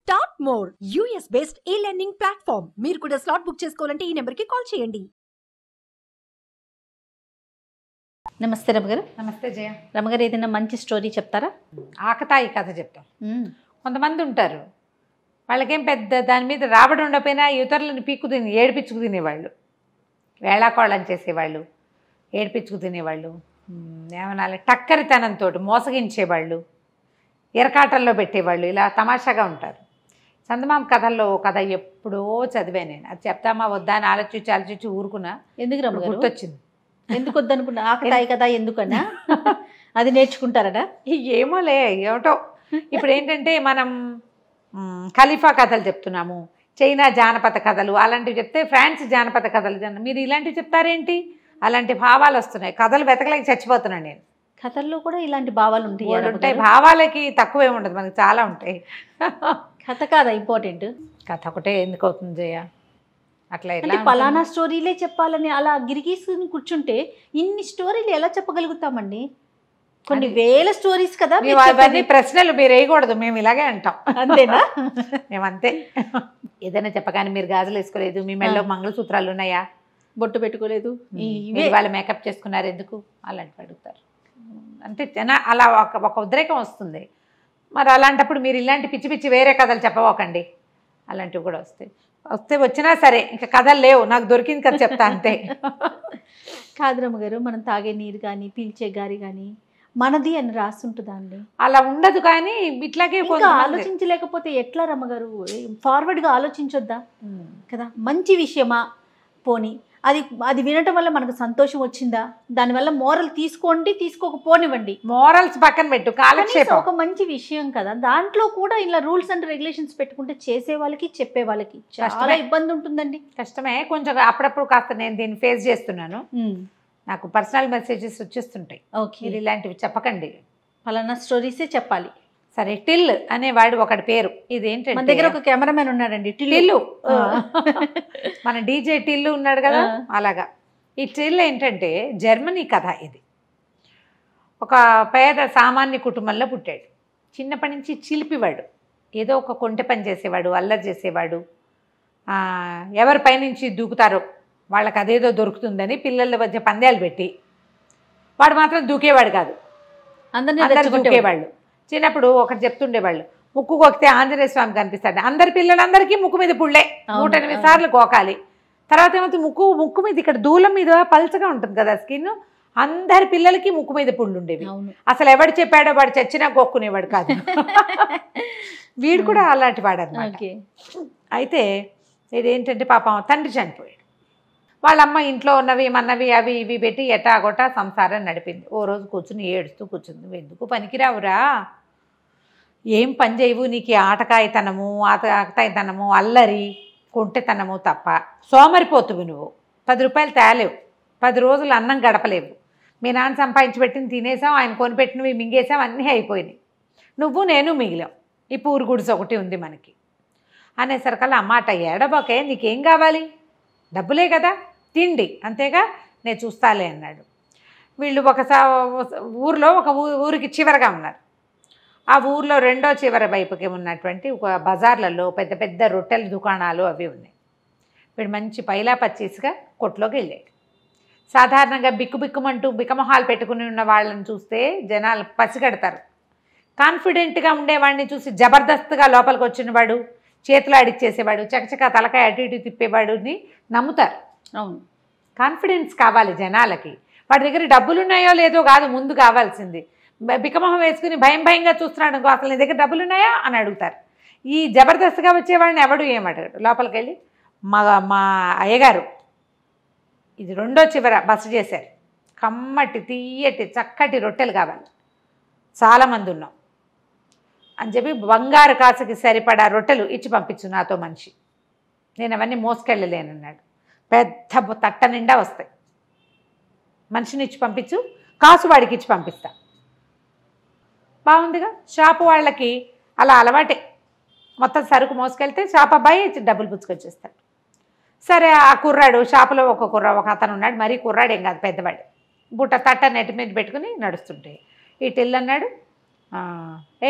Start more US based e-learning platform. మీరు కూడా slot book చేసుకోవాలంటే ఈ నెంబర్కి కాల్ చేయండి. నమస్తే రమగారు. నమస్తే జయ. రమగారు, ఏదైనా మంచి స్టోరీ చెప్తారా? ఆకతాయి కథ చెప్తాం. కొంతమంది ఉంటారు, వాళ్ళకేం పెద్ద దాని మీద రాబడి ఉండకపోయినా ఇతరులను ఏడిపించుకు తినేవాళ్ళు, వేళాకోళం చేసేవాళ్ళు, ఏడిపించుకు తినేవాళ్ళు, ఏమనాలి టక్కరితనంతో మోసగించేవాళ్ళు, ఎరకాటల్లో పెట్టేవాళ్ళు, ఇలా తమాషాగా ఉంటారు. చందమామ కథల్లో కథ ఎప్పుడో చదివాను నేను. అది చెప్తామా వద్దా అని ఆలోచించి ఊరుకున్నా. ఎందుకు రమగారు? గుర్తొచ్చింది. ఎందుకు వద్దనుకున్నా? ఆకతాయి కదా ఎందుకన్నా? అది నేర్చుకుంటారడా? ఏమోలే, ఏమిటో. ఇప్పుడు ఏంటంటే మనం ఖలీఫా కథలు చెప్తున్నాము, చైనా జానపద కథలు అలాంటివి చెప్తే ఫ్రాన్స్ జానపద కథలు, మీరు ఇలాంటివి చెప్తారేంటి? అలాంటి భావాలు వస్తున్నాయి. కథలు వెతకలేక చచ్చిపోతున్నాను నేను. కథల్లో కూడా ఇలాంటి భావాలు ఉంటాయి. భావాలకి తక్కువే ఉండదు, మనకి చాలా ఉంటాయి. కథ కాదా ఇంపార్టెంట్? కథ ఒకటే ఎందుకు అవుతుంది జయ? అట్లా అంటే పలానా స్టోరీలే చెప్పాలని అలా గిరిగీసుకుని కూర్చుంటే ఇన్ని స్టోరీలు ఎలా చెప్పగలుగుతామండి? కొన్ని వేల స్టోరీస్ కదా. ప్రశ్నలు మీరు వేయకూడదు, మేము ఇలాగే అంటాం. అంతేనా? మేమంతే. ఏదైనా చెప్పగానే మీరు గాజులు వేసుకోలేదు, మీ మెడలో మంగళసూత్రాలు ఉన్నాయా, బొట్టు పెట్టుకోలేదు, వాళ్ళు మేకప్ చేసుకున్నారు ఎందుకు, అలాంటివి అడుగుతారు. అంటే అలా ఒక ఉద్రేకం వస్తుంది. మరి అలాంటప్పుడు మీరు ఇలాంటి పిచ్చి పిచ్చి వేరే కథలు చెప్పవకండి. అలాంటివి కూడా వచ్చినా సరే ఇంకా కథలు లేవు, నాకు దొరికింది కథ చెప్తా అంతే. కాదు రమ్మగారు, మనం తాగే నీరు కానీ పీల్చే గారి కానీ మనది అని రాస్తుంటుందా అండి? అలా ఉండదు, కానీ ఇట్లాగే ఆలోచించలేకపోతే ఎట్లా రమ్మగారు? ఫార్వర్డ్గా ఆలోచించొద్దా కదా? మంచి విషయమా పోనీ, అది వినటం వల్ల మనకు సంతోషం వచ్చిందా, దానివల్ల మోరల్ తీసుకోండి, తీసుకోకపోనివ్వండి. మోరల్స్ పక్కన పెట్టు, కాలక్షేపం ఒక మంచి విషయం కదా. దాంట్లో కూడా ఇలా రూల్స్ అండ్ రెగ్యులేషన్స్ పెట్టుకుంటే చేసే వాళ్ళకి చెప్పే వాళ్ళకి చాలా ఇబ్బంది ఉంటుందండి. కష్టమే కొంచెం. అప్పుడప్పుడు కాస్త నేను దీన్ని ఫేస్ చేస్తున్నాను. నాకు పర్సనల్ మెసేజెస్ వచ్చేస్తుంటాయి, మీరు ఇలాంటివి చెప్పకండి, ఫలానా స్టోరీసే చెప్పాలి. సరే, టిల్ అనేవాడు ఒకటి పేరు. ఇదేంటంటే మన దగ్గర ఒక కెమెరామెన్ ఉన్నాడండి, టిల్లు. మన డీజే టిల్లు ఉన్నాడు కదా, అలాగా. ఈ టిల్ ఏంటంటే జర్మనీ కథ. ఇది ఒక పేద సామాన్య కుటుంబంలో పుట్టాడు. చిన్నప్పటి నుంచి చిలిపివాడు, ఏదో ఒక కొంటె పని చేసేవాడు, అల్లరి చేసేవాడు. ఎవరి పైనుంచి దూకుతారో వాళ్ళకి అదేదో దొరుకుతుందని పిల్లల మధ్య పందాలు పెట్టి వాడు మాత్రం దూకేవాడు కాదు, అందరు దూకేవాళ్ళు. చిన్నప్పుడు ఒకటి చెప్తుండేవాళ్ళు, ముక్కు కొక్కితే ఆంజనేయ స్వామి కనిపిస్తాడు. అందరి పిల్లలందరికీ ముక్కు మీద పుళ్ళే 108 సార్లు కోకాలి. తర్వాత ఏమవుతుంది, ముక్కు మీద ఇక్కడ దూలం మీద పల్చగా ఉంటుంది కదా స్కిన్, అందరి పిల్లలకి ముక్కు మీద పుళ్ళు ఉండేవి. అసలు ఎవడు చెప్పాడో వాడు చచ్చినా గోక్కునేవాడు కాదు. వీడు కూడా అలాంటి వాడు అన్నమాట. అయితే ఇదేంటంటే పాపం తండ్రి చనిపోయాడు. వాళ్ళమ్మ ఇంట్లో ఉన్నవి మన్నవి అవి ఇవి పెట్టి ఎటాగొట్టా సంసారం నడిపింది. ఓ రోజు కూర్చుని ఏడుస్తూ కూర్చుంది. నువ్వు ఎందుకు పనికిరావురా, ఏం పని చేయవు, నీకు ఆటకాయతనము ఆటకాయతనము అల్లరి కొంటెతనము తప్ప, సోమరిపోతువి నువ్వు. 10 రూపాయలు తేలేవు, 10 రోజులు అన్నం గడపలేవు, మీ నాన్న సంపాదించి పెట్టింది తినేసాం, ఆయన కొనిపెట్టినవి మింగేసాం, అన్నీ అయిపోయినాయి, నువ్వు నేను మిగిలాం, ఈ పూరు గుడిసె ఒకటి ఉంది మనకి అనేసరికల్లా అమ్మాట ఏడబోకే, నీకేం కావాలి, డబ్బులే కదా, తిండి అంతేగా, నేను చూస్తాలే అన్నాడు. వీళ్ళు ఊరిలో ఒక ఊరికి చివరగా ఉన్నారు. ఆ ఊర్లో రెండో చివరి వైపుకి ఉన్నటువంటి ఒక బజార్లలో పెద్ద పెద్ద రొట్టెల దుకాణాలు అవి ఉన్నాయి. వీడు మంచి పైలా పచ్చీస్గా కొట్లోకి వెళ్ళాడు. సాధారణంగా బిక్కుబిక్కుమంటూ బిక్కమొహాలు పెట్టుకుని ఉన్న వాళ్ళని చూస్తే జనాలు పసిగడతారు. కాన్ఫిడెంట్గా ఉండేవాడిని చూసి జబర్దస్త్గా లోపలికి వచ్చినవాడు, చేతులు అడిచేసేవాడు, చకచక తలకాయ అటు ఇటు తిప్పేవాడుని నమ్ముతారు. అవును, కాన్ఫిడెన్స్ కావాలి జనాలకి. వాడి దగ్గర డబ్బులు ఉన్నాయో లేదో కాదు ముందు కావాల్సింది. బిక్కమొహం వేసుకుని భయంగా చూస్తున్నాడు అనుకో, అసలు నీ దగ్గర డబ్బులు ఉన్నాయా అని అడుగుతారు. ఈ జబర్దస్త్గా వచ్చేవాడిని ఎవడు ఏమడగాడు. లోపలికి వెళ్ళి మా అయ్యగారు ఇది రెండో చివర బస చేశారు, కమ్మటి తీయటి చక్కటి రొట్టెలు కావాలి, చాలామంది ఉన్నాం అని చెప్పి బంగారు కాసుకి సరిపడా రొట్టెలు ఇచ్చి పంపించు నాతో మనిషి, నేను అవన్నీ మోసుకెళ్ళలేనన్నాడు. పెద్ద తట్ట నిండా వస్తాయి, మనిషిని ఇచ్చి పంపించు, కాసు వాడికి ఇచ్చి పంపిస్తా. బాగుందిగా. షాపు వాళ్ళకి అలా అలవాటే, మొత్తం సరుకు మోసుకెళ్తే షాప్ అబ్బాయి డబ్బులు పుచ్చుకొచ్చేస్తాడు. సరే, ఆ కుర్రాడు షాపులో ఒక అతను ఉన్నాడు, మరీ కుర్రాడు ఏం కాదు, పెద్దవాడు. బుట్ట తట్ట నెట్ మీద పెట్టుకుని నడుస్తుంటే ఈ టిల్ అన్నాడు,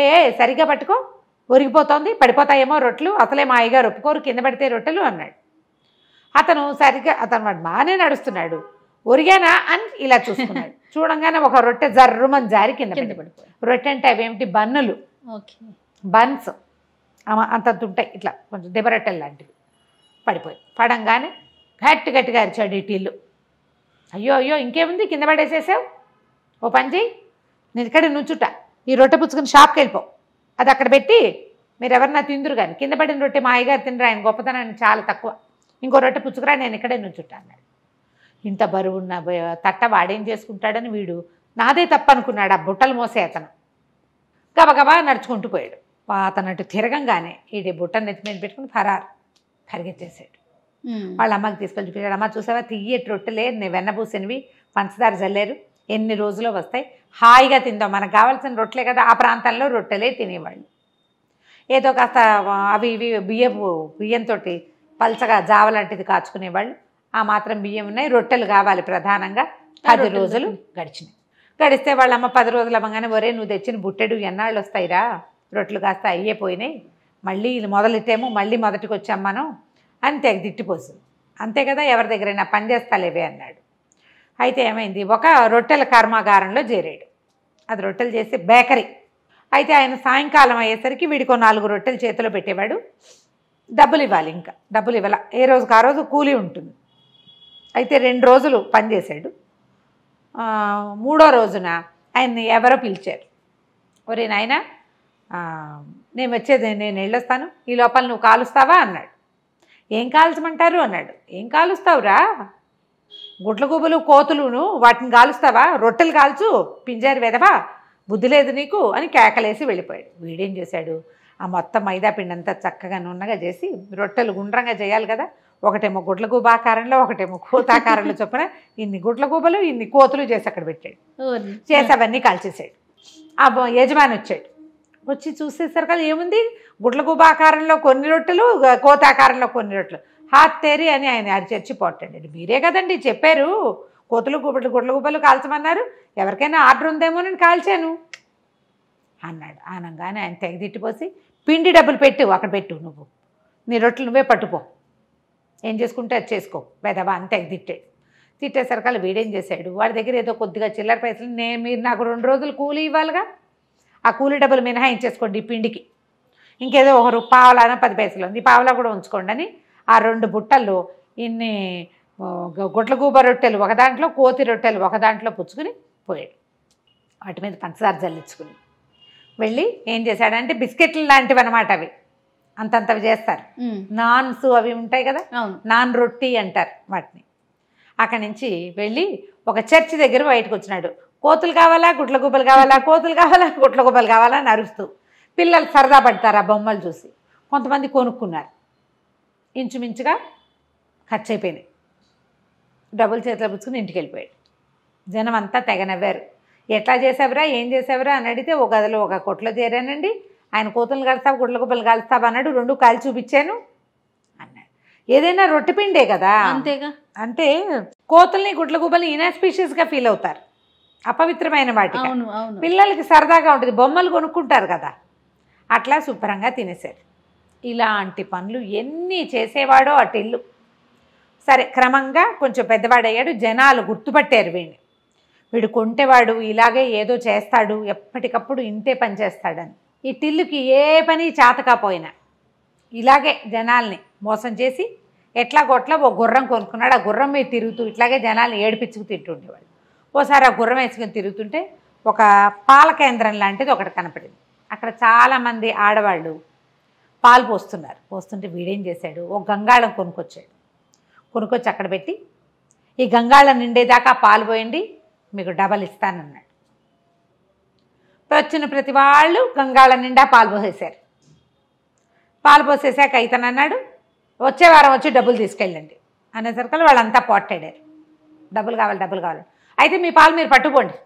ఏ సరిగ్గా పట్టుకో, ఒరిగిపోతోంది, పడిపోతాయేమో రొట్టెలు, అసలే మా అయ్యగారు ఒప్పుకోరు కింద పడితే రొట్టెలు అన్నాడు. అతను వాడు బాగానే నడుస్తున్నాడు. ఒరిగానా అని ఇలా చూసుకున్నాడు. చూడంగానే ఒక రొట్టె జర్రుమని జారి కింద పడిపోయి. రొట్టె అంటే అవేమిటి, బన్నులు, బన్స్ అంతంత ఉంటాయి, ఇట్లా కొంచెం దిబరొట్టెలు లాంటివి. పడిపోయి పడంగానే గట్టిగా అరిచాడు ఈ టిల్లు. అయ్యో అయ్యో ఇంకేముంది, కింద పడేసేసావు, ఓ పని చెయ్యి, నేను ఇక్కడ నుంచుట, ఈ రొట్టె పుచ్చుకుని షాప్కి వెళ్ళిపో, అది అక్కడ పెట్టి మీరు ఎవరన్నా తిందురు కానీ, కింద పడిన రొట్టె మా అయ్యగారు తినరు, ఆయన గొప్పతనాన్ని చాలా తక్కువ, ఇంకో రొట్టె పుచ్చుకురా, నేను ఇక్కడే నుంచుటా అన్నాడు. ఇంత బరువున్న తట్ట వాడేం చేసుకుంటాడని వీడు నాదే తప్పు అనుకున్నాడు. ఆ బుట్టలు మోసే అతను గబగబా నడుచుకుంటూ పోయాడు. అతను అటు తిరగంగానే ఈ బుట్టను నెత్తి మీద పెట్టుకుని పరిగెత్తేసాడు. వాళ్ళ అమ్మకి తీసుకెళ్ళి చూపించాడు. అమ్మ చూసావా, తియ్యటి రొట్టెలే, వెన్నబూసినవి, పంచదార జల్లేరు, ఎన్ని రోజులో వస్తాయి, హాయిగా తిందాం, మనకు కావాల్సిన రొట్టెలే కదా. ఆ ప్రాంతంలో రొట్టెలే తినేవాళ్ళు. ఏదో కాస్త అవి ఇవి బియ్యంతో పల్చగా జావ లాంటిది కాచుకునేవాళ్ళు. ఆ మాత్రం బియ్యం ఉన్నాయి, రొట్టెలు కావాలి ప్రధానంగా. 10 రోజులు గడిచినాయి. గడిస్తే వాళ్ళమ్మ 10 రోజులు అవ్వగానే, ఒరే నువ్వు తెచ్చిన బుట్టెడు ఎన్నాళ్ళు వస్తాయిరా, రొట్టెలు కాస్త అయ్యే పోయినాయి, మళ్ళీ మొదలెట్టేమో, మళ్ళీ మొదటికి వచ్చాం మనం అని తెగ తిట్టిపోతుంది. అంతే కదా, ఎవరి దగ్గరైనా పని చేస్తాలేవే అన్నాడు. అయితే ఏమైంది, ఒక రొట్టెల కర్మాగారంలో చేరాడు. అది రొట్టెలు చేసే బేకరీ. అయితే ఆయన సాయంకాలం అయ్యేసరికి వీడికో 4 రొట్టెలు చేతిలో పెట్టేవాడు. డబ్బులు ఇవ్వాలి, ఇంకా డబ్బులు ఇవ్వాల, ఏ రోజుకి ఆ రోజు కూలీ ఉంటుంది. అయితే 2 రోజులు పనిచేశాడు. 3వ రోజున ఆయన్ని ఎవరో పిలిచారు. ఒరే నాయనా, నేను వచ్చేది, నేను వెళ్ళొస్తాను, ఈ లోపల నువ్వు కాలుస్తావా అన్నాడు. ఏం కాల్చమంటారు అన్నాడు. ఏం కాలుస్తావురా, గుడ్ల గుబలు కోతులును వాటిని కాలుస్తావా, రొట్టెలు కాల్చు, పింజారు వెదవా, బుద్ధి లేదు నీకు అని కేకలేసి వెళ్ళిపోయాడు. వీడేం చేశాడు, ఆ మొత్తం మైదా పిండి అంతా చక్కగా నున్నగా చేసి, రొట్టెలు గుండ్రంగా చేయాలి కదా, ఒకటేమో గుడ్ల గూబాకారంలో, ఒకటేమో కోతాకారంలో చొప్పున ఇన్ని గుడ్ల గూబలు, ఇన్ని కోతులు చేసి అక్కడ పెట్టాడు. చేసి అవన్నీ కాల్చేసాడు. ఆ యజమాని వచ్చాడు. వచ్చి చూసేసరికి ఏముంది, గుడ్ల గూబాకారంలో కొన్ని రొట్టెలు, కోతాకారంలో కొన్ని రొట్టెలు. హాత్ తేరి అని ఆయన అరిచర్చి పోటాడు. మీరే కదండి చెప్పారు, కోతులు గుడ్ల గుబ్బలు కాల్చమన్నారు, ఎవరికైనా ఆర్డర్ ఉందేమోనని కాల్చాను అన్నాడు. అనగానే ఆయన తెగ తిట్టిపోసి, పిండి డబ్బులు పెట్టు, అక్కడ పెట్టు, నువ్వు నీ రొట్టెలు నువ్వే పట్టుపో, ఏం చేసుకుంటే అది చేసుకో వెదవా అని తెగ తిట్టాడు. తిట్టేసరికల్లా వీడేం చేశాడు, వాడి దగ్గర ఏదో కొద్దిగా చిల్లర పైసలు, మీరు నాకు 2 రోజులు కూలీ ఇవ్వాలిగా, ఆ కూలీ డబ్బులు మినహాయించేసుకోండి ఈ పిండికి, ఇంకేదో ఒక పావలాన 10 పైసలు ఉంది, పావలా కూడా ఉంచుకోండి అని ఆ 2 బుట్టల్లో ఇన్ని గుడ్ల గూబ రొట్టెలు ఒక దాంట్లో, కోతి రొట్టెలు ఒక దాంట్లో పుచ్చుకుని పోయాడు. వాటి మీద పంచదార జల్లించుకుని వెళ్ళి ఏం చేశాడంటే, బిస్కెట్లు లాంటివి అనమాట, అవి అంతంతవి చేస్తారు, నాన్స్ అవి ఉంటాయి కదా, నాన్ రొట్టి అంటారు వాటిని. అక్కడి నుంచి వెళ్ళి ఒక చర్చి దగ్గర బయటకు వచ్చినాడు. కోతులు కావాలా, గుడ్ల గుబ్బలు కావాలా, కోతులు కావాలా, గుడ్ల గుబ్బలు కావాలా అని అరుస్తూ. పిల్లలు సరదా పడతారు ఆ బొమ్మలు చూసి. కొంతమంది కొనుక్కున్నారు. ఇంచుమించుగా ఖర్చు అయిపోయినాయి. డబ్బులు చేతిలో పుచ్చుకుని ఇంటికి వెళ్ళిపోయాడు. జనం అంతా తెగ నవ్వారు. ఎట్లా చేసావురా, ఏం చేసావురా అని అడిగితే, ఒక గదిలో ఒక కొట్లో చేరానండి, ఆయన కోతులు కాలుస్తావు, గుడ్ల గుబ్బలు కాలుస్తావు అన్నాడు, 2 కాలు చూపించాను అన్నాడు. ఏదైనా రొట్టె పిండే కదా, అంతేగా. అంటే కోతుల్ని గుడ్ల గుబ్బల్ని ఇనాస్పీషియస్గా ఫీల్ అవుతారు, అపవిత్రమైన వాటికి. పిల్లలకి సరదాగా ఉంటుంది, బొమ్మలు కొనుక్కుంటారు కదా, అట్లా శుభ్రంగా తినేశారు. ఇలాంటి పనులు ఎన్ని చేసేవాడో అటు ఇల్లు. సరే, క్రమంగా కొంచెం పెద్దవాడయ్యాడు, జనాలు గుర్తుపట్టారు వీడిని. వీడు కొంటేవాడు, ఇలాగే ఏదో చేస్తాడు, ఎప్పటికప్పుడు ఇంతే పని చేస్తాడని. ఈ టిల్లుకి ఏ పని చాతకపోయినా ఇలాగే జనాల్ని మోసం చేసి ఎట్లాగొట్లా ఓ గుర్రం కొనుక్కున్నాడు. ఆ గుర్రం మీద తిరుగుతూ ఇట్లాగే జనాల్ని ఏడిపించుకు తింటుండేవాడు. ఓసారి ఆ గుర్రం వేసుకుని తిరుగుతుంటే ఒక పాల కేంద్రం లాంటిది ఒకటి కనపడింది. అక్కడ చాలామంది ఆడవాళ్ళు పాలు పోస్తున్నారు. పోస్తుంటే వీడేం చేశాడు, ఓ గంగాళం కొనుక్కొచ్చి అక్కడ పెట్టి, ఈ గంగాళం నిండేదాకా పాలు పోయండి, మీకు డబల్ ఇస్తానన్నాడు. వచ్చిన ప్రతి వాళ్ళు గంగాళం నిండా పాలు పోసేశారు. పాలు పోసేసాక ఇతను అన్నాడు, వచ్చే వారం వచ్చి డబ్బులు తీసుకెళ్ళండి అనేసరికి వాళ్ళంతా పోట్టాడారు. డబ్బులు కావాలి. అయితే మీ పాలు మీరు పట్టుకోండి.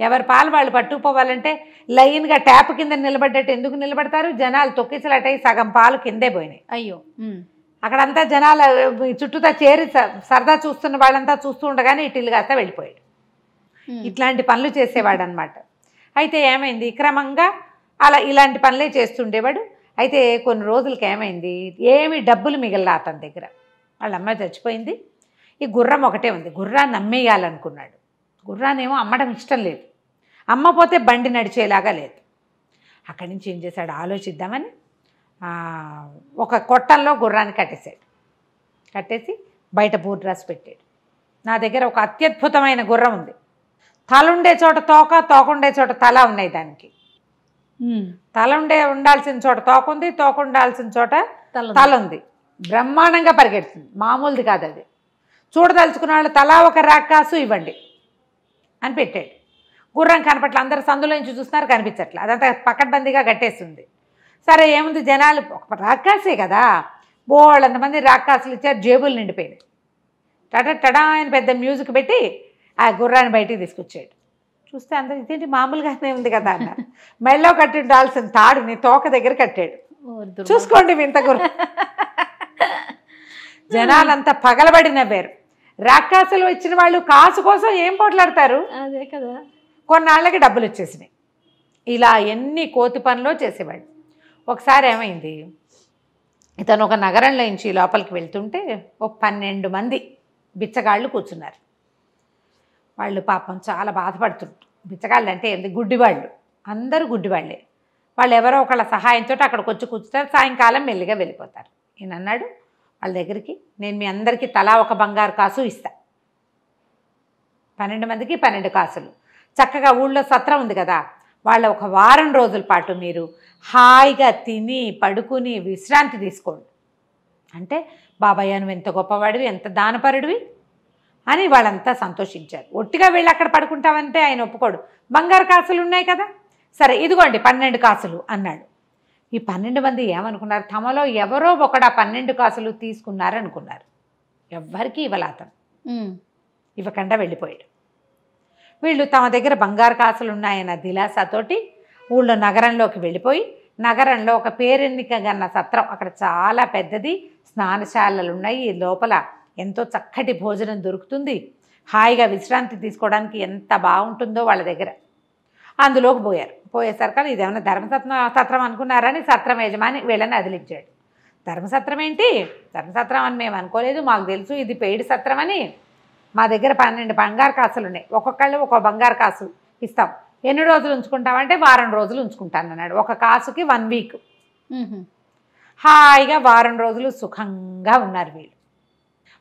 ఎవరి పాలు వాళ్ళు పట్టుకుపోవాలంటే లైన్గా ట్యాప్ కింద నిలబడ్డట్టు ఎందుకు నిలబడతారు, జనాలు తొక్కిసలాటై సగం పాలు కిందే పోయినాయి. అయ్యో, అక్కడంతా జనాలు చుట్టూతా చేరి సరదా చూస్తున్న వాళ్ళంతా చూస్తూ ఉండగానే ఇటు కాస్తా వెళ్ళిపోయాడు. ఇట్లాంటి పనులు చేసేవాడు అనమాట. అయితే ఏమైంది, క్రమంగా అలా ఇలాంటి పనులే చేస్తుండేవాడు. అయితే కొన్ని రోజులకి ఏమైంది, ఏమి డబ్బులు మిగల్లా అతని దగ్గర. వాళ్ళ అమ్మ చచ్చిపోయింది, ఈ గుర్రం ఒకటే ఉంది. గుర్రాన్ని అమ్మేయాలనుకున్నాడు. గుర్రాన్నేమో అమ్మడం ఇష్టం లేదు, అమ్మపోతే బండి నడిచేలాగా లేదు. అక్కడి నుంచి ఏం చేశాడు ఆలోచిద్దామని ఒక కొట్టంలో గుర్రాన్ని కట్టేశాడు. కట్టేసి బయట బూట్ డ్రెస్ పెట్టాడు. నా దగ్గర ఒక అత్యద్భుతమైన గుర్రం ఉంది, తల ఉండే చోట తోక, తోక ఉండే చోట తల ఉన్నాయి. దానికి తల ఉండాల్సిన చోట తోక ఉంది, తోక ఉండాల్సిన చోట తల ఉంది. బ్రహ్మాండంగా పరిగెడుతుంది, మామూలుది కాదు అది. చూడదలుచుకున్న వాళ్ళు తలా ఒక రాకాసు ఇవ్వండి అని పెట్టాడు. గుర్రం కనపట్ల, అందరు సందులో నుంచి చూస్తున్నారు, కనిపించట్లే. అదంతా పకడ్బందీగా కట్టేస్తుంది. సరే ఏముంది, జనాలు ఒక రాకాసే కదా, బోళ్ళంతమంది రాకాసులు ఇచ్చారు, జేబులు నిండిపోయినాయి. టడా ఆయన పెద్ద మ్యూజిక్ పెట్టి ఆ గుర్రాన్ని బయటికి తీసుకొచ్చాడు. చూస్తే అందరూ ఇదేంటి మామూలుగానే ఉంది కదా అన్నారు. మెళ్ళో కట్టి ఉండాల్సిన తాడుని తోక దగ్గర కట్టాడు. చూసుకోండి వింత గుర్రం. జనాలంతా పగలబడి నవ్వారు. రాకాసులు వచ్చిన వాళ్ళు కాసు కోసం ఏం పోట్లాడతారు, అదే కదా. కొన్నాళ్ళకి డబ్బులు వచ్చేసినాయి. ఇలా ఎన్ని కోతి పనులు చేసేవాడు. ఒకసారి ఏమైంది, ఇతను ఒక నగరంలో నుంచి లోపలికి వెళ్తుంటే ఒక 12 మంది బిచ్చగాళ్ళు కూర్చున్నారు. వాళ్ళు పాపం చాలా బాధపడుతుంటారు. బిచ్చగాళ్ళు అంటే ఎందుకు, గుడ్డివాళ్ళు, అందరూ గుడ్డివాళ్ళే. వాళ్ళు ఎవరో ఒకళ్ళ సహాయంతో అక్కడికి వచ్చి కూర్చుంటారు, సాయంకాలం మెల్లిగా వెళ్ళిపోతారు. ఈయన అన్నాడు వాళ్ళ దగ్గరికి, నేను మీ అందరికీ తలా ఒక బంగారు కాసు ఇస్తా. 12 మందికి 12 కాసులు. చక్కగా ఊళ్ళో సత్రం ఉంది కదా, వాళ్ళ ఒక వారం రోజుల పాటు మీరు హాయిగా తిని పడుకుని విశ్రాంతి తీసుకోండి. అంటే బాబాయ్య నువ్వు ఎంత గొప్పవాడివి, ఎంత దానపరుడివి అని వాళ్ళంతా సంతోషించారు. ఒట్టిగా వెళ్ళి అక్కడ పడుకుంటామంటే ఆయన ఒప్పుకోడు. బంగారు కాసులు ఉన్నాయి కదా, సరే ఇదిగోండి 12 కాసులు అన్నాడు. ఈ 12 మంది ఏమనుకున్నారు, తమలో ఎవరో ఒకడా 12 కాసులు తీసుకున్నారనుకున్నారు. ఎవ్వరికీ ఇవ్వలే అతను, ఇవ్వకుండా వెళ్ళిపోయాడు. వీళ్ళు తమ దగ్గర బంగారు కాసులు ఉన్నాయన్న దిలాసాతోటి ఊళ్ళో నగరంలోకి వెళ్ళిపోయి, నగరంలో ఒక పేరెన్నిక గన్న సత్రం, అక్కడ చాలా పెద్దది, స్నానశాలలు ఉన్నాయి, లోపల ఎంతో చక్కటి భోజనం దొరుకుతుంది, హాయిగా విశ్రాంతి తీసుకోవడానికి ఎంత బాగుంటుందో వాళ్ళ దగ్గర. అందులోకి పోయారు. పోయేసరికి ఇదేమన్నా ధర్మసత్రం అనుకున్నారని సత్రం యజమాని వీళ్ళని అదిలించాడు. ధర్మసత్రం ఏంటి, ధర్మసత్రం అని మేము అనుకోలేదు, మాకు తెలుసు ఇది పెయిడ్ సత్రం అని. మా దగ్గర 12 బంగారు కాసులు ఉన్నాయి, ఒక్కొక్కళ్ళు ఒక బంగారు కాసు ఇస్తాం. ఎన్ని రోజులు ఉంచుకుంటామంటే వారం రోజులు ఉంటాను అన్నాడు. ఒక కాసుకి 1 వీక్. హాయిగా వారం రోజులు సుఖంగా ఉన్నారు వీళ్ళు.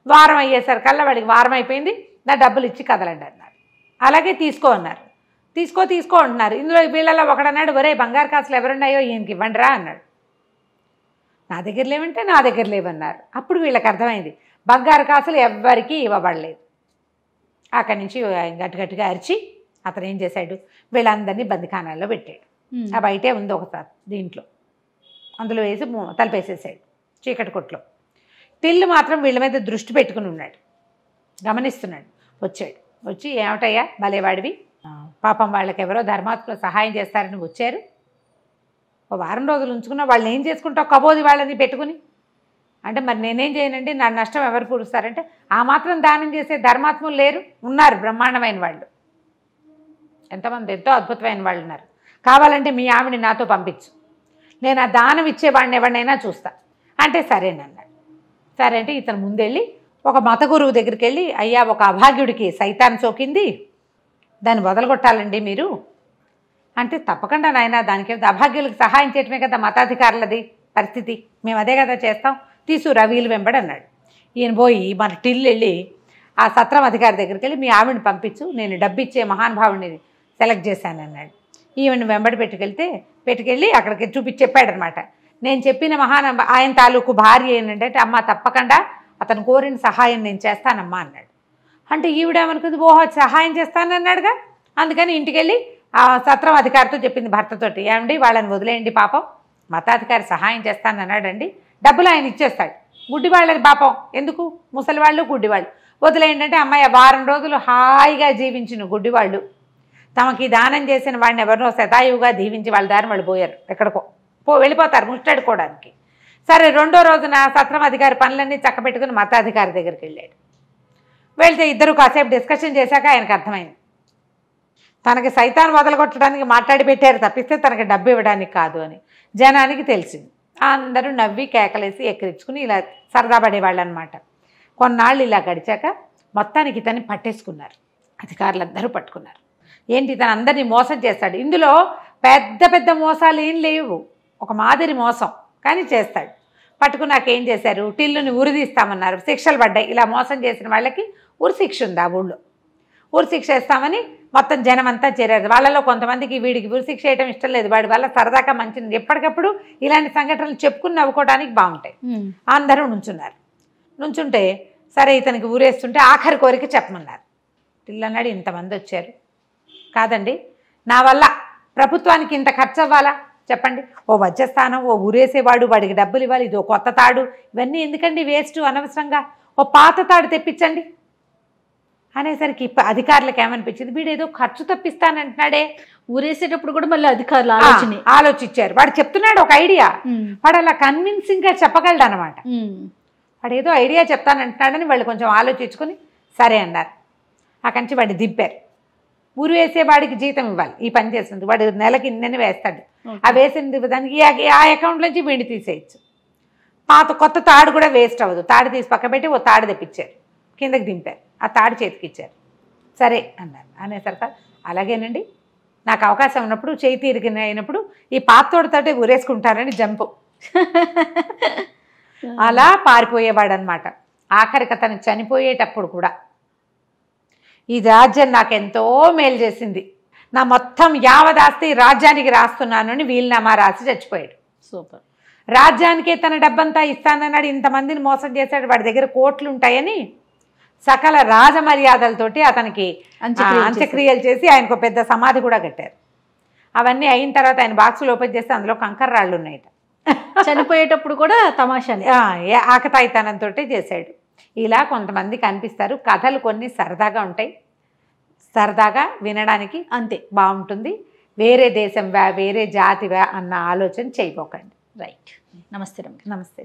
వారం అయ్యేసరికల్లా వాడికి వారం అయిపోయింది, నా డబ్బులు ఇచ్చి కదలండి అన్నారు. అలాగే తీసుకో అన్నారు. తీసుకో అంటున్నారు. ఇందులో వీళ్ళలో ఒకడన్నాడు, ఒరే బంగారు కాసులు ఎవరున్నాయో ఈయనకి ఇవ్వండి రా అన్నాడు. నా దగ్గర లేవంటే నా దగ్గర లేవన్నారు. అప్పుడు వీళ్ళకి అర్థమైంది బంగారు కాసులు ఎవ్వరికీ ఇవ్వబడలేదు. అక్కడి నుంచి గట్టిగా అరిచి అతను ఏం చేశాడు, వీళ్ళందరినీ బందిఖానాల్లో పెట్టాడు. ఆ బయటే ఉంది ఒకసారి దీంట్లో, అందులో వేసి తలపేసేసాడు చీకటి కొట్లో. టిల్లు మాత్రం వీళ్ళ మీద దృష్టి పెట్టుకుని ఉన్నాడు, గమనిస్తున్నాడు. వచ్చి ఏమిటయ్యా భలేవాడివి, పాపం వాళ్ళకి ఎవరో ధర్మాత్మలో సహాయం చేస్తారని వచ్చారు, ఒక వారం రోజులు ఉంచుకున్నా వాళ్ళని ఏం చేసుకుంటావు కబోది వాళ్ళని పెట్టుకుని అంటే, మరి నేనేం చేయనండి, నా నష్టం ఎవరు పూడుస్తారంటే, ఆ మాత్రం దానం చేసే ధర్మాత్ములు లేరు, ఉన్నారు బ్రహ్మాండమైన వాళ్ళు, ఎంతమంది ఎంతో అద్భుతమైన వాళ్ళు ఉన్నారు. కావాలంటే మీ ఆవిడని నాతో పంపించు, నేను ఆ దానం ఇచ్చేవాడిని ఎవరినైనా చూస్తా అంటే సరేనన్నాడు. సరే అంటే ఇతను ముందెళ్ళి ఒక మత గురువు దగ్గరికి వెళ్ళి, అయ్యా ఒక అభాగ్యుడికి సైతాన్ సోకింది, దాన్ని వదలగొట్టాలండి మీరు అంటే, తప్పకుండా నాయన దానికి అభాగ్యులకు సహాయం చేయటమే కదా మతాధికారులది పరిస్థితి, మేము అదే కదా చేస్తాం, తీసుకురా వీలు వెంబడి అన్నాడు. ఈయన పోయి మన టిల్లు వెళ్ళి ఆ సత్రం అధికారి దగ్గరికి వెళ్ళి, మీ ఆవిడని పంపించు, నేను డబ్బిచ్చే మహానుభావుడిని సెలెక్ట్ చేశాను అన్నాడు. ఈవిని వెంబడి పెట్టుకెళ్ళి అక్కడికి చెప్పాడనమాట. నేను చెప్పిన ఆయన తాలూకు భార్య ఏంటంటే, అమ్మ తప్పకుండా అతను కోరిన సహాయం నేను చేస్తానమ్మా అన్నాడు. అంటే ఈవిడేమనుకుంది, ఓహో సహాయం చేస్తానన్నాడుగా, అందుకని ఇంటికెళ్ళి ఆ సత్రం అధికారితో చెప్పింది భర్తతోటి, ఏమండి వాళ్ళని వదిలేయండి, పాపం మతాధికారి సహాయం చేస్తానన్నాడండి, డబ్బులు ఆయన ఇచ్చేస్తాడు, గుడ్డివాళ్ళది పాపం ఎందుకు, ముసలివాళ్ళు గుడ్డివాళ్ళు వదిలేయండి అంటే, అమ్మాయి వారం రోజులు హాయిగా జీవించిన గుడ్డివాళ్ళు తమకి దానం చేసిన వాడిని ఎవరినో శతాయువుగా దీవించి వాళ్ళ దారిని వాళ్ళు పోయారు, ఎక్కడికో వెళ్ళిపోతారు ముష్టడుకోవడానికి. సరే రెండో రోజున సత్రం అధికారి పనులన్నీ చక్కబెట్టుకుని మతాధికారి దగ్గరికి వెళ్ళాడు. వెళ్తే ఇద్దరు కాసేపు డిస్కషన్ చేశాక ఆయనకు అర్థమైంది, తనకి సైతాన్ వదలగొట్టడానికి మాట్లాడి పెట్టారు తప్పిస్తే తనకి డబ్బు ఇవ్వడానికి కాదు అని జనానికి తెలిసింది. అందరూ నవ్వి కేకలేసి ఎక్కిరించుకుని ఇలా సరదా పడేవాళ్ళు అనమాట. కొన్నాళ్ళు ఇలా గడిచాక మొత్తానికి ఇతన్ని పట్టేసుకున్నారు, అధికారులందరూ పట్టుకున్నారు. ఏంటి, ఇతను అందరినీ మోసం చేస్తాడు. ఇందులో పెద్ద పెద్ద మోసాలు ఏం లేవు, ఒక మాదిరి మోసం కానీ చేస్తాడు. పట్టుకున్నాక ఏం చేశారు, టిల్లుని ఉరిదీస్తామన్నారు. శిక్షలు పడ్డాయి. ఇలా మోసం చేసిన వాళ్ళకి ఉరి శిక్ష ఉంది ఆ ఊళ్ళో. ఉరి శిక్ష వేస్తామని మొత్తం జనం అంతా చేరారు. వాళ్ళలో కొంతమందికి వీడికి ఉరి శిక్ష వేయడం ఇష్టం లేదు, వాడి వల్ల సరదాగా మంచిది, ఎప్పటికప్పుడు ఇలాంటి సంఘటనలు చెప్పుకుని నవ్వుకోవడానికి బాగుంటాయి. అందరూ నుంచున్నారు. నుంచుంటే సరే ఇతనికి ఊరేస్తుంటే ఆఖరి కోరిక చెప్పమన్నారు. టిల్లు అన్నాడు, ఇంతమంది వచ్చారు కాదండి, నా వల్ల ప్రభుత్వానికి ఇంత ఖర్చు అవ్వాలా చెప్పండి, ఓ వజ్రస్థానం, ఓ ఊరేసేవాడు, వాడికి డబ్బులు ఇవ్వాలి, ఇదో కొత్త తాడు, ఇవన్నీ ఎందుకండి వేస్ట్ అనవసరంగా, ఓ పాత తాడు తెప్పించండి అనేసరికి అధికారులకు ఏమనిపించింది, వీడు ఏదో ఖర్చు తప్పిస్తానంటున్నాడే. ఊరేసేటప్పుడు కూడా మళ్ళీ అధికారులు ఆలోచించారు. వాడు చెప్తున్నాడు ఒక ఐడియా, వాడు అలా కన్విన్సింగ్గా చెప్పగలడు అనమాట. వాడు ఏదో ఐడియా చెప్తానంటున్నాడని వాళ్ళు కొంచెం ఆలోచించుకొని సరే అన్నారు. అక్కడి నుంచి వాడిని దింపారు. ఊరు వేసేవాడికి జీతం ఇవ్వాలి, ఈ పని చేస్తుంది, వాడు నెలకి ఇన్నని వేస్తాడు. ఆ వేసిన దానికి ఆ అకౌంట్ నుంచి వీడిని తీసేయచ్చు. కొత్త తాడు కూడా వేస్ట్ అవ్వదు. తాడు తీసి పక్క పెట్టి ఓ తాడు తెప్పించారు, కిందకి దింపారు, ఆ తాడు చేతికి ఇచ్చారు. సరే అన్నారు. అనేసరికి అలాగేనండి, నాకు అవకాశం ఉన్నప్పుడు చేయి తీరిగిన అయినప్పుడు ఈ పాతోడితోటే ఊరేసుకుంటారని జంపు. అలా పారిపోయేవాడు అనమాట. ఆఖరికి అతను చనిపోయేటప్పుడు కూడా ఈ రాజ్యం నాకెంతో మేలు చేసింది, నా మొత్తం యావదాస్తి రాజ్యానికి రాస్తున్నాను అని వీలునామా రాసి చచ్చిపోయాడు. సూపర్. రాజ్యానికే తన డబ్బంతా ఇస్తానన్నాడు, ఇంతమందిని మోసం చేశాడు, వాడి దగ్గర కోట్లు ఉంటాయని సకల రాజమర్యాదలతోటి అతనికి అంత్యక్రియలు చేసి ఆయనకు పెద్ద సమాధి కూడా కట్టారు. అవన్నీ అయిన తర్వాత ఆయన బాక్సులు ఓపెన్ చేస్తే అందులో కంకర రాళ్ళు ఉన్నాయట. చనిపోయేటప్పుడు కూడా తమాషానే, ఆకతాయితనంతో చేశాడు. ఇలా కొంతమంది కనిపిస్తారు. కథలు కొన్ని సరదాగా ఉంటాయి, సరదాగా వినడానికి అంతే బాగుంటుంది. వేరే దేశం వేరే జాతివా అన్న ఆలోచన చేయబోకండి. రైట్. నమస్తే. నమస్తే.